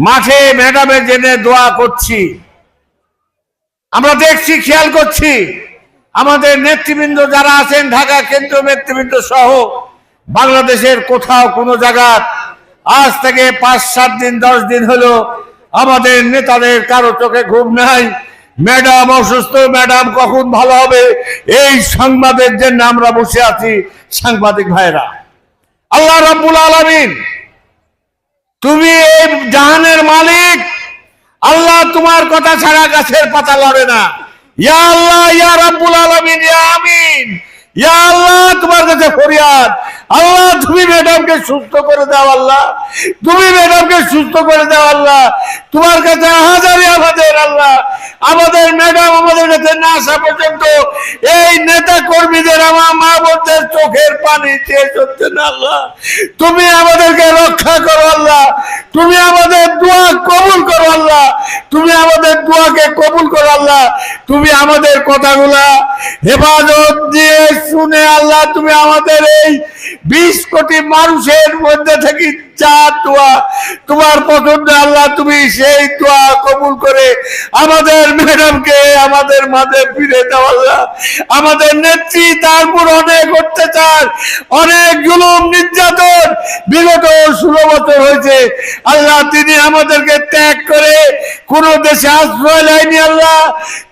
মাঠে ম্যাডামের জন্য দোয়া করছি। আমরা দেখছি, খেয়াল করছি, আমাদের নেতৃবৃন্দ যারা আছেন, ঢাকা কেন্দ্রীয় নেতৃবৃন্দ সহ বাংলাদেশের কোথাও কোনো জায়গা আজ থেকে 5-7 দিন 10 দিন হলো আমাদের নেতাদের কারো চোখে ঘুম নাই। ম্যাডাম অসুস্থ, ম্যাডাম কখন ভালো হবে, এই সংবাদের জন্য আমরা বসে আছি। সাংবাদিক ভাইরা, আল্লাহ রাব্বুল আলামিন, তুমি এই জাহানের মালিক। আল্লাহ, তোমার কথা ছাড়া গাছের পাতা লড়ে না। ইয়া আল্লাহ, ইয়া রাব্বুল আলামিন, ইয়া আমিন। ইয়া আল্লাহ, তোমার কাছে ফরিয়াদ। আল্লাহ, তুমি ম্যাডামকে সুস্থ করে দাও। আল্লাহ, তুমি ম্যাডামকে সুস্থ করে দাও। আল্লাহ, তোমার কাছে হাজারি আমাদের। আল্লাহ, আমাদের ম্যাডাম আমাদের কাছে না আসা পর্যন্ত এই নেতা কর্মীদের, আমার মা বোনদের চোখের পানি চেয়ে চলছে না। আল্লাহ, তুমি আমাদেরকে রক্ষা করো। আল্লাহ, তুমি আমাদের দোয়া কবুল করো। আল্লাহ, তুমি আমাদের দোয়াকে কবুল করো। আল্লাহ, তুমি আমাদের কথাগুলা হেফাজত দিয়ে শুনে, আল্লাহ, তুমি আমাদের এই 20 কোটি মানুষের মধ্যে থেকে যা দোয়া তোমার পছন্দ, আল্লাহ, তুমি সেই দোয়া কবুল করে আমাদের ম্যাডামকে আমাদের মাঝে ফিরে দাও। আল্লাহ, আমাদের নেত্রী, তারপর অনেক অত্যাচার, অনেক জুলুম নির্যাতন বিগত 16 বছর হয়েছে। আল্লাহ, তিনি আমাদেরকে ত্যাগ করে কোনো দেশে আশ্রয় নেয়নি। আল্লাহ,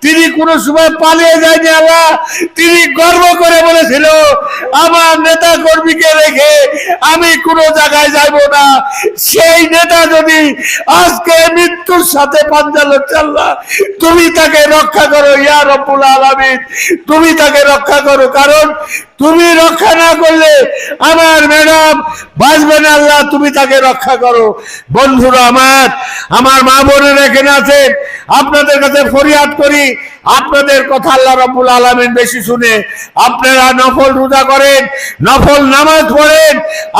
তিনি কোনো সময় পালিয়ে যায়নি। আল্লাহ, তিনি গর্ব করে বলেছিল, আমার নেতা কর্মীকে রেখে আমি কোনো জায়গায় যাইব না। সেই নেতা যদি আজকে মৃত্যুর সাথে পাঞ্জা লড়ছে, আল্লাহ, তুমি তাকে রক্ষা করো। ইয়া রব্বুল আলামিন, তুমি তাকে রক্ষা করো, কারণ তুমি রক্ষা না করলে আমার ম্যাডাম বাঁচবে না। আল্লাহ, তুমি তাকে রক্ষা করো। বন্ধুরা আমার মা বোনেরা এখানে আছেন, আপনাদের কাছে ফরিয়াদ করি, আপনাদের কথা আল্লাহ রাব্বুল আলামিন বেশি শুনে। আপনারা নফল রোজা করেন, নফল নামাজ পড়েন,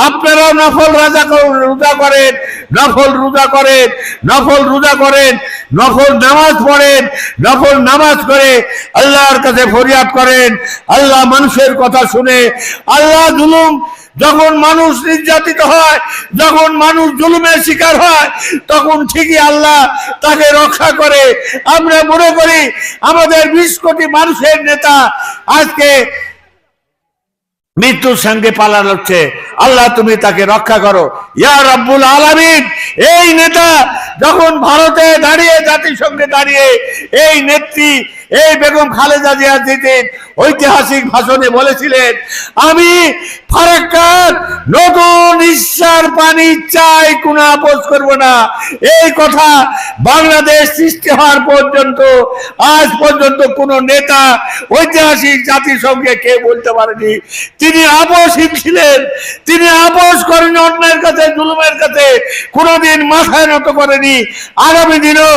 আপনারা নফল রোজা করেন, নফল রোজা করেন, নফল রোজা করেন, নফল নামাজ পড়েন, নফল নামাজ করে আল্লাহর কাছে ফরিয়াদ করেন। আল্লাহ মানুষের কথা শুনে, আল্লাহ যখন মানুষ নির্যাতিত হয়, যখন মানুষ জুলুমের শিকার হয়, তখন ঠিকই আল্লাহ তাকে রক্ষা করে। আমরা মনে করি আমাদের 20 কোটি মানুষের নেতা আজকে মৃত্যুর সঙ্গে পালানো হচ্ছে। আল্লাহ, তুমি তাকে রক্ষা করো। ইয়া রাব্বুল আলামিন, এই নেতা যখন ভারতে দাঁড়িয়ে, জাতিসংঘে দাঁড়িয়ে এই নেত্রী, এই বেগম খালেদা জিয়া দিতেন ঐতিহাসিক ভাষণে বলেছিলেন, আমি ফারাক্কার নতুন ইচ্ছার পানি চাই, কোনো আপোষ করব না। এই কথা বাংলাদেশ সৃষ্টি হওয়ার পর্যন্ত, আজ পর্যন্ত কোন নেতা ঐতিহাসিক জাতিসংঘে কে বলতে পারেনি। তিনি আপোষহীন ছিলেন, তিনি আপোষ করেন অন্যের কাছে, জুলুমের কাছে কোনোদিন মাথায় নত করেনি। আগামী দিনও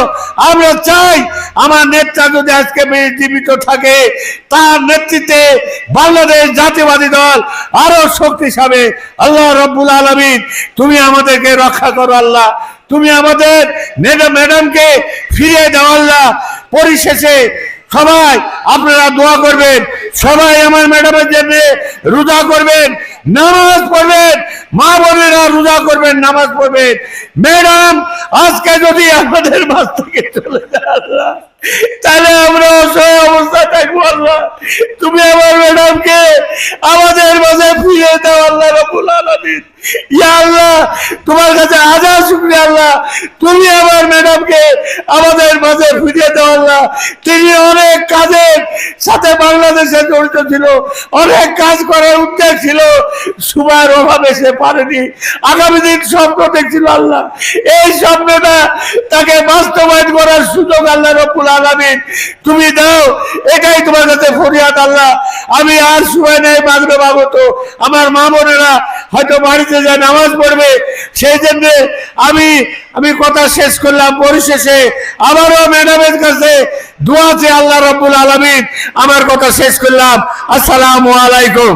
আমরা চাই আমার নেতা যদি আজকে জীবিত থাকে, তার নেতৃত্বে বাংলাদেশ জাতীয়বাদী দল আরো শক্তিশালী। আল্লাহ রাব্বুল আলামিন, তুমি আমাদেরকে রক্ষা করো। আল্লাহ, তুমি আমাদের ম্যাডামকে ফিরিয়ে দাও। আল্লাহ, পরিশেষে সবাই আপনারা দোয়া করবেন, সবাই আমার ম্যাডামের জন্য রোজা করবেন, নামাজ পড়বেন, মা বোনেরা রোজা করবেন, নামাজ পড়বেন। ম্যাডাম আজকে যদি আমাদের মাঝ থেকে চলে যায়, আল্লাহ, তাহলে আমরা অসহায় অবস্থা থাকবো। আল্লাহ, তুমি আমার ম্যাডামকে আমাদের মাঝে ফিরিয়ে দাও। আল্লাহ রাব্বুল আলামিন, ইয়া আল্লাহ, তোমার কাছে হাজার শুকরিয়া। আল্লাহ, তুমি আমার ম্যাডামকে আমাদের মাঝে ফিরিয়ে দাও। আল্লাহ, তিনি অনেক কাজের সাথে বাংলাদেশে জড়িত ছিল, অনেক কাজ করার উদ্যোগ ছিল, সময়ের অভাবে সে পারেনি। আগামী দিন স্বপ্ন দেখছিল। আল্লাহ, এই স্বপ্নটা তাকে বাস্তবায়ন করার সুযোগ আল্লাহ রাব্বুল আলামিন তুমি দাও। এটাই তোমার কাছে ফরিয়াদ। আল্লাহ, আমি আর সময় নেই, মাগরিব আগত, আমার মা বোনেরা হয়তো বাড়িতে যায় নামাজ পড়বে, সেই জন্য আমি কথা শেষ করলাম। পরিশেষে আবারও ম্যাডামের কাছে দোয়া চেয়ে আল্লাহ রাব্বুল আলামিন আমার কথা শেষ করলাম। আসসালামু আলাইকুম।